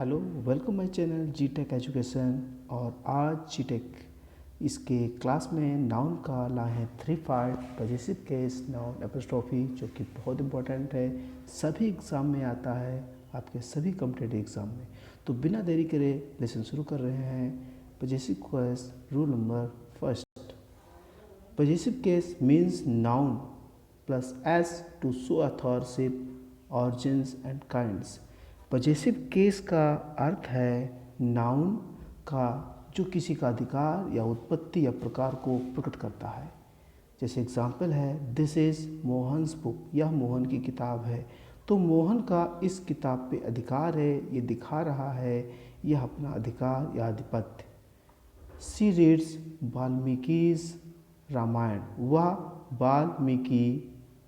Hello, welcome my channel G Tech education. और आज G Tech इसके क्लास में नाउन का लाए हैं 3 part possessive case, noun, apostrophe, जो कि बहुत इंपॉर्टेंट है, सभी एग्ज़ाम में आता है, आपके सभी कॉम्पिटिटिव एग्ज़ाम में। तो बिना देरी करे लेसन शुरू कर रहे हैं। Possessive case rule number first. Possessive case means noun plus S to show authorship, origins and kinds. Possessive case का अर्थ है नाउन का जो किसी का अधिकार या उत्पत्ति या प्रकार को प्रकट करता है। जैसे एग्जाम्पल है, दिस इज़ मोहन्स बुक, यह मोहन की किताब है। तो मोहन का इस किताब पे अधिकार है, ये दिखा रहा है यह अपना अधिकार या आधिपत्य। सी रीड्स वाल्मीकि's रामायण, वह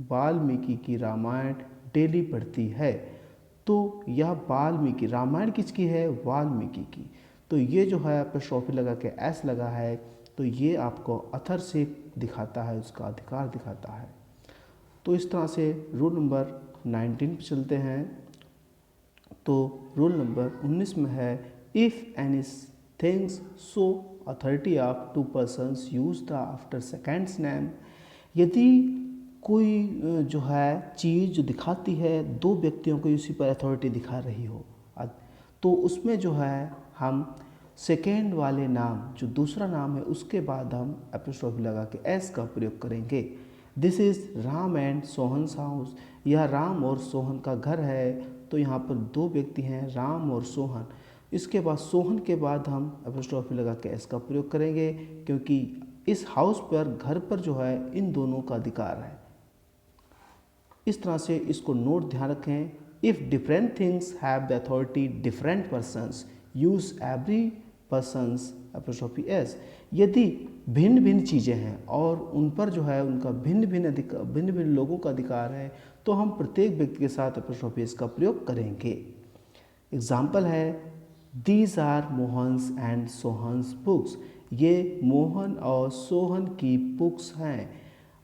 वाल्मीकि की रामायण डेली पढ़ती है। तो यह वाल्मीकि, रामायण किसकी है? वाल्मीकि की। तो ये जो है एपोस्ट्रोफी लगा के एस लगा है, तो ये आपको अथरशिप दिखाता है, उसका अधिकार दिखाता है। तो इस तरह से रूल नंबर 19 पे चलते हैं। तो रूल नंबर 19 में है, if any things show authority of to persons use the after seconds name. यदि कोई जो है चीज़ जो दिखाती है दो व्यक्तियों को उसी पर अथॉरिटी दिखा रही हो, तो उसमें जो है हम सेकेंड वाले नाम, जो दूसरा नाम है, उसके बाद हम एपोस्ट्रोफी लगा के एस का प्रयोग करेंगे। This is Ram and Sohan's house, यह राम और सोहन का घर है। तो यहाँ पर दो व्यक्ति हैं, राम और सोहन। इसके बाद सोहन के बाद हम एपोस्ट्रोफी लगा के एस का प्रयोग करेंगे, क्योंकि इस हाउस पर, घर पर जो है इन दोनों का अधिकार है। इस तरह से इसको नोट ध्यान रखें। If different things have the authority different persons use every persons apostrophe S. यदि भिन्न भिन्न चीज़ें हैं और उन पर जो है उनका भिन्न भिन्न लोगों का अधिकार है, तो हम प्रत्येक व्यक्ति के साथ एपोस्ट्रोफी एस का प्रयोग करेंगे। एग्जाम्पल है, these are Mohan's and Sohan's books, ये मोहन और सोहन की बुक्स हैं।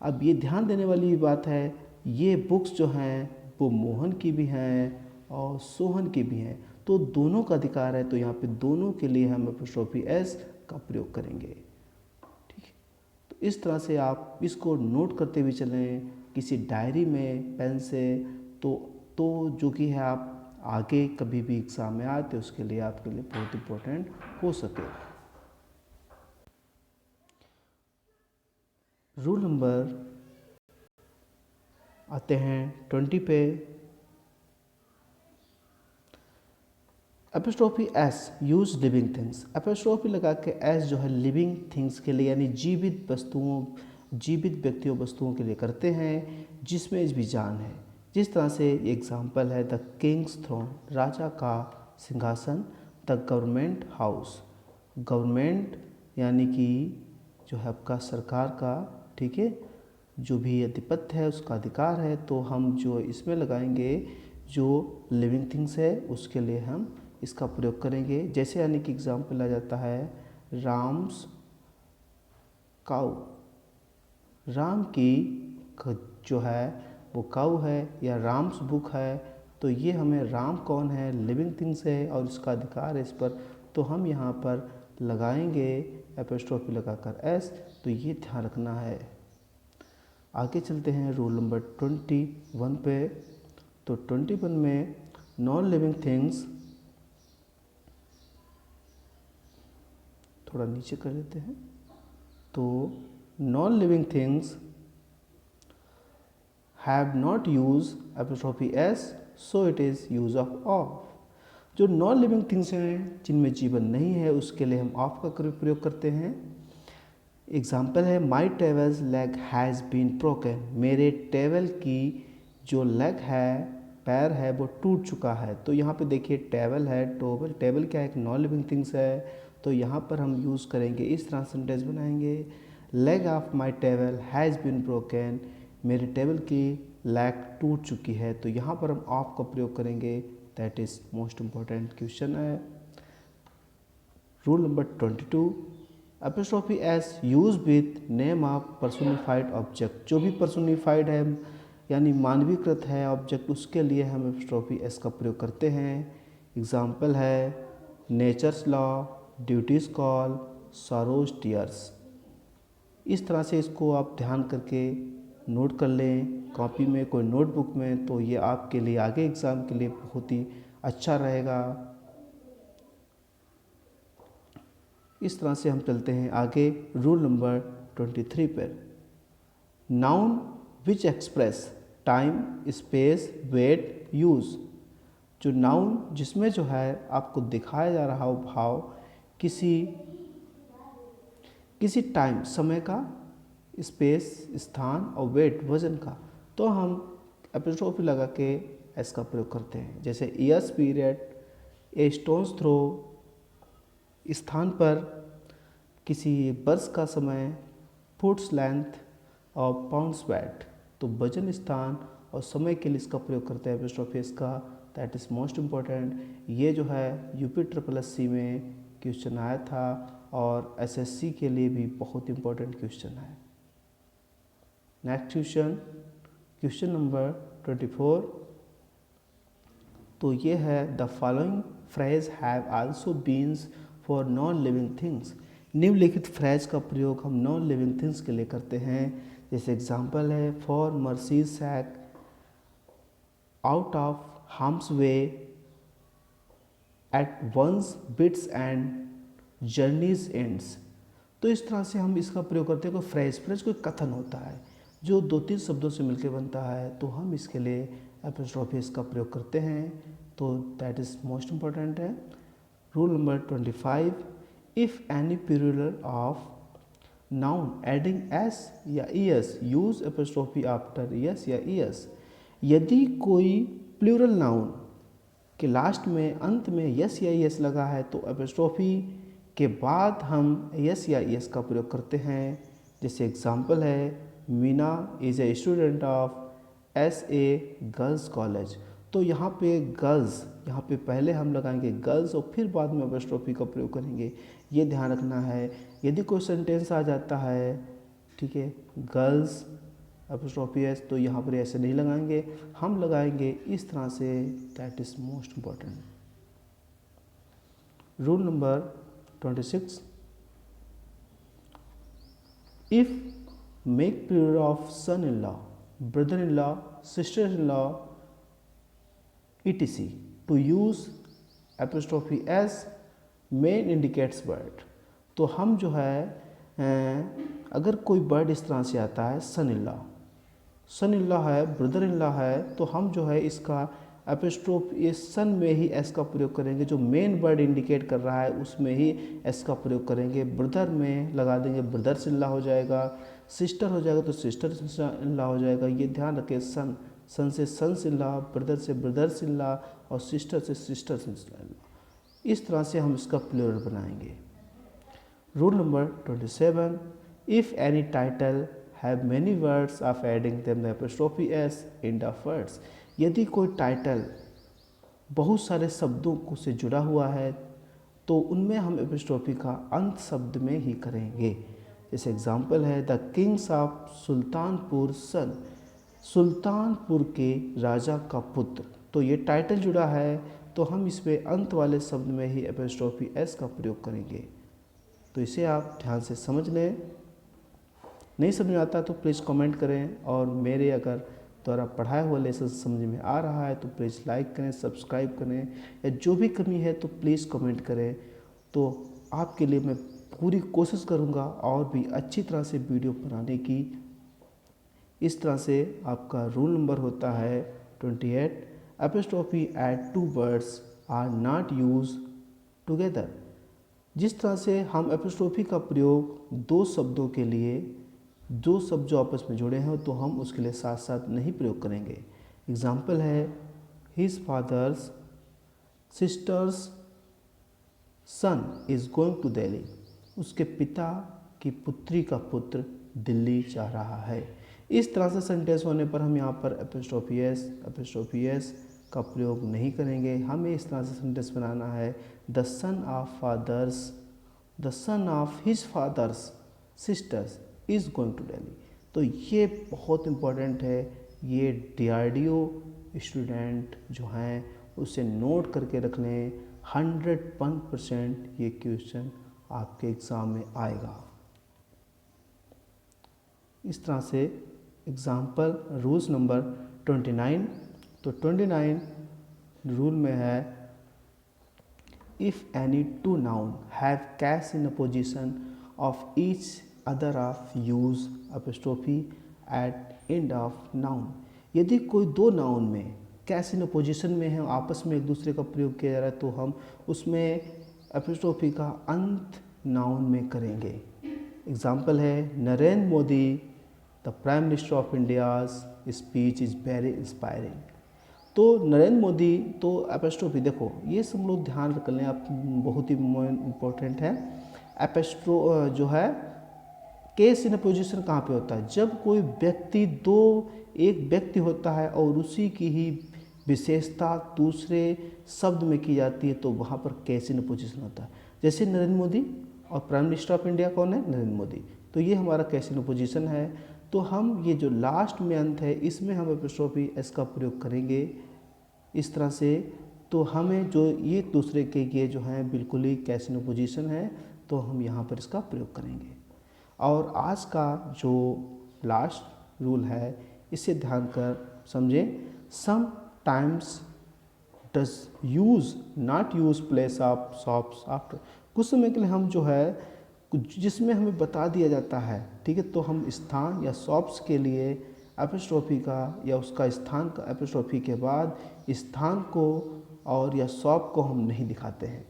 अब ये ध्यान देने वाली बात है, ये बुक्स जो हैं वो मोहन की भी हैं और सोहन की भी हैं, तो दोनों का अधिकार है। तो यहाँ पे दोनों के लिए हम एपोस्ट्रोफी एस का प्रयोग करेंगे। ठीक है, तो इस तरह से आप इसको नोट करते हुए चलें किसी डायरी में पेन से, तो जो कि है आप आगे कभी भी एग्ज़ाम में आते उसके लिए आपके लिए बहुत इम्पोर्टेंट हो सके। रूल नंबर आते हैं 20 पे। Apostrophe S use living things. Apostrophe लगा के एस जो है लिविंग थिंग्स के लिए, यानी जीवित वस्तुओं, जीवित व्यक्तियों वस्तुओं के लिए करते हैं जिसमें भी जान है। जिस तरह से एग्जाम्पल है, द किंग्स थ्रोन, राजा का सिंहासन। द गवर्नमेंट हाउस, गवर्नमेंट यानी कि जो है आपका सरकार का, ठीक है, जो भी आधिपत्य है उसका अधिकार है। तो हम जो इसमें लगाएंगे जो लिविंग थिंग्स है उसके लिए हम इसका प्रयोग करेंगे। जैसे यानी कि एग्जाम्पल आ जाता है, राम्स काऊ, राम की जो है वो काऊ है या राम्स बुक है। तो ये हमें, राम कौन है? लिविंग थिंग्स है और इसका अधिकार है इस पर, तो हम यहाँ पर लगाएंगे एपोस्ट्रोफी लगाकर एस। तो ये ध्यान रखना है। आगे चलते हैं रूल नंबर 21 पे। तो 21 में नॉन लिविंग थिंग्स, थोड़ा नीचे कर देते हैं। तो non living things have not use apostrophe S, so it is use of. जो नॉन लिविंग थिंग्स हैं, जिनमें जीवन नहीं है, उसके लिए हम ऑफ का प्रयोग करते हैं। एग्जाम्पल है, my table's leg has been broken, मेरे टेबल की जो लेग है, पैर है, वो टूट चुका है। तो यहाँ पे देखिए टेबल है, टेबल क्या है? एक नॉन लिविंग थिंग्स है। तो यहाँ पर हम यूज़ करेंगे, इस तरह सेंटेंस बनाएंगे, leg of my table has been broken, मेरे टेबल की लेग टूट चुकी है। तो यहाँ पर हम ऑफ का प्रयोग करेंगे। That is most important question है। Rule number 22, apostrophe S use with name of personified object. जो भी पर्सोनिफाइड है यानी मानवीकृत है ऑब्जेक्ट, उसके लिए हम एपोस्ट्रोफी एस का प्रयोग करते हैं। एग्जाम्पल है nature's law, duty's call, sorrow's tears. इस तरह से इसको आप ध्यान करके नोट कर लें कॉपी में, कोई नोटबुक में, तो ये आपके लिए आगे एग्ज़ाम के लिए बहुत ही अच्छा रहेगा। इस तरह से हम चलते हैं आगे रूल नंबर 23 पर। Noun which express time, space, weight, use. जो नाउन जिसमें जो है आपको दिखाया जा रहा हो भाव किसी टाइम, समय का, स्पेस, स्थान, और वेट, वजन का, तो हम एपोस्ट्रोफी लगा के एस का प्रयोग करते हैं। जैसे ईयर्स पीरियड, ए स्टोन्स थ्रो, स्थान पर किसी वर्ष का समय, फुट्स लेंथ और पाउंड्स वेट, तो वजन, स्थान और समय के लिए इसका प्रयोग करते हैं एपोस्ट्रोफी एस का। That is most important. ये जो है यूपी ट्रिपल एस सी में क्वेश्चन आया था और एसएससी के लिए भी बहुत इम्पोर्टेंट क्वेश्चन है। Next question, question number 24। तो ये है the following phrase have also beans for non living things. निम्नलिखित फ्रेज का प्रयोग हम नॉन लिविंग थिंग्स के लिए करते हैं। जैसे एग्जाम्पल है for mercy's sake, out of harm's way, at one's wits end journey's ends. तो इस तरह से हम इसका प्रयोग करते हैं। कोई फ्रेज कोई कथन होता है जो 2-3 शब्दों से मिलकर बनता है, तो हम इसके लिए एपोस्ट्रोफी इसका प्रयोग करते हैं। तो दैट इज़ मोस्ट इम्पॉर्टेंट है। Rule number 25, if any plural of noun ending S या ES use apostrophe after S या ईएस। यदि कोई प्लूरल नाउन के लास्ट में, अंत में यस या ईएस लगा है तो एपोस्ट्रोफी के बाद हम यस या ईएस का प्रयोग करते हैं। जैसे एग्जाम्पल है Meena is a student of SA girls college. तो यहाँ पे गर्ल्स, यहाँ पे पहले हम लगाएंगे गर्ल्स और फिर बाद में एपोस्ट्रोफी का प्रयोग करेंगे, ये ध्यान रखना है। यदि कोई सेंटेंस आ जाता है, ठीक है, गर्ल्स एपोस्ट्रोफी एस, तो यहाँ पर ऐसे नहीं लगाएंगे, हम लगाएंगे इस तरह से। That is most important. Rule number 26, if make plural of son in law, brother in law, sister in law, etc to use apostrophe s main indicates word। तो हम जो है अगर कोई वर्ड इस तरह से आता है सन इन लॉ है, ब्रदर इन लॉ है, तो हम जो है इसका एपोस्ट्रोफी सन में ही एस का प्रयोग करेंगे। जो मेन वर्ड इंडिकेट कर रहा है उसमें ही एस का प्रयोग करेंगे। ब्रदर में लगा देंगे ब्रदर्स इन लॉ हो जाएगा, सिस्टर हो जाएगा तो सिस्टर इन लॉ हो जाएगा। ये ध्यान रखें, सन से सन्स इन लॉ, ब्रदर से ब्रदर्स इन लॉ और सिस्टर से सिस्टर्स इन लॉ। इस तरह से हम इसका प्लूरल बनाएंगे। Rule number 27, if any title have many words of adding them the apostrophe S in the words. यदि कोई टाइटल बहुत सारे शब्दों को से जुड़ा हुआ है तो उनमें हम एपोस्ट्रोफी का अंत शब्द में ही करेंगे। जैसे एग्जाम्पल है द किंग्स ऑफ सुल्तानपुर सन, सुल्तानपुर के राजा का पुत्र। तो ये टाइटल जुड़ा है तो हम इसमें अंत वाले शब्द में ही एपोस्ट्रोफी एस का प्रयोग करेंगे। तो इसे आप ध्यान से समझ लें। नहीं समझ आता तो प्लीज़ कमेंट करें, और मेरे अगर द्वारा पढ़ाया हुआ लेसन समझ में आ रहा है तो प्लीज़ लाइक करें, सब्सक्राइब करें, या जो भी कमी है तो प्लीज़ कमेंट करें। तो आपके लिए मैं पूरी कोशिश करूँगा और भी अच्छी तरह से वीडियो बनाने की। इस तरह से आपका रूल नंबर होता है 28, apostrophe at 2 words are not use together. जिस तरह से हम एपोस्ट्रोफी का प्रयोग 2 शब्दों के लिए, 2 शब्द जो आपस में जुड़े हैं, तो हम उसके लिए साथ साथ नहीं प्रयोग करेंगे। एग्जाम्पल है his father's sister's son is going to Delhi. उसके पिता की पुत्री का पुत्र दिल्ली जा रहा है। इस तरह से सेंटेंस होने पर हम यहाँ पर एपोस्ट्रोफी एस का प्रयोग नहीं करेंगे। हमें इस तरह से सेंटेंस बनाना है the son of his father's sister's is going to Delhi. तो ये बहुत इम्पोर्टेंट है। ये DRDO स्टूडेंट जो हैं उसे नोट करके रख लें। 101% ये क्वेश्चन आपके एग्ज़ाम में आएगा। इस तरह से एग्ज़ाम्पल रूल्स नंबर 29। तो 29 रूल में है, if any two noun have case in a position of each other of use apostrophe at end of noun. यदि कोई दो नाउन में कैस इन अ पोजिशन में है, आपस में एक दूसरे का प्रयोग किया जा रहा है, तो हम उसमें एपोस्ट्रोफी का अंत नाउन में करेंगे। एग्जाम्पल है, Narendra Modi the prime minister of India's speech is very inspiring. तो नरेंद्र मोदी तो एपोस्ट्रोफी, देखो ये सब लोग ध्यान रख लें आप, बहुत ही इम्पोर्टेंट है। एपोस्ट्रो जो है केस इन पोजीशन कहाँ पे होता है, जब कोई व्यक्ति एक व्यक्ति होता है और उसी की ही विशेषता दूसरे शब्द में की जाती है, तो वहाँ पर केस इन पोजीशन होता है। जैसे नरेंद्र मोदी और प्राइम मिनिस्टर ऑफ इंडिया कौन है, नरेंद्र मोदी, तो ये हमारा केस इन पोजीशन है। तो हम ये जो लास्ट में अंत है इसमें हम एपोस्ट्रोफी एस का प्रयोग करेंगे इस तरह से। तो हमें जो ये दूसरे के ये जो हैं बिल्कुल ही केस इन पोजीशन है, तो हम यहाँ पर इसका प्रयोग करेंगे। और आज का जो लास्ट रूल है इसे ध्यान कर समझें। Some times does use not use place of shops after. कुछ समय के लिए हम जो है जिसमें हमें बता दिया जाता है, ठीक है, तो हम स्थान या शॉप्स के लिए एपोस्ट्रोफी का या उसका स्थान का एपोस्ट्रोफी के बाद स्थान को और या शॉप को हम नहीं दिखाते हैं,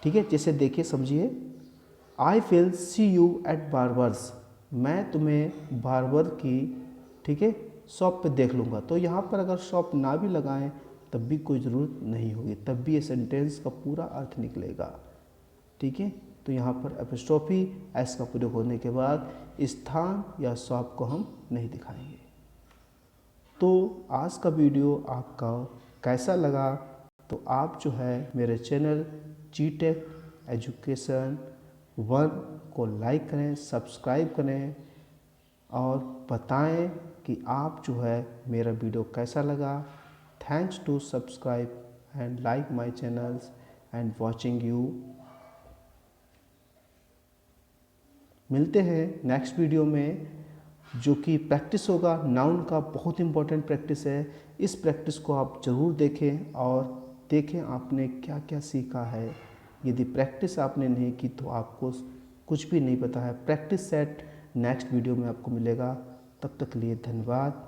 ठीक है। जैसे देखिए समझिए, I will see you at barber's, मैं तुम्हें बार्बर की, ठीक है, शॉप पे देख लूँगा। तो यहाँ पर अगर शॉप ना भी लगाएं तब भी कोई ज़रूरत नहीं होगी, तब भी ये सेंटेंस का पूरा अर्थ निकलेगा, ठीक है। तो यहाँ पर एपोस्ट्रोफी एस का प्रयोग होने के बाद स्थान या शॉप को हम नहीं दिखाएंगे। तो आज का वीडियो आपका कैसा लगा, तो आप जो है मेरे चैनल जीटेक एजुकेशन 1 को लाइक करें, सब्सक्राइब करें और बताएं कि आप जो है मेरा वीडियो कैसा लगा। Thanks to subscribe and like my channels and watching you. मिलते हैं नेक्स्ट वीडियो में, जो कि प्रैक्टिस होगा नाउन का, बहुत इंपॉर्टेंट प्रैक्टिस है। इस प्रैक्टिस को आप ज़रूर देखें और देखें आपने क्या क्या सीखा है। यदि प्रैक्टिस आपने नहीं की तो आपको कुछ भी नहीं पता है। प्रैक्टिस सेट नेक्स्ट वीडियो में आपको मिलेगा। तब तक के लिए धन्यवाद।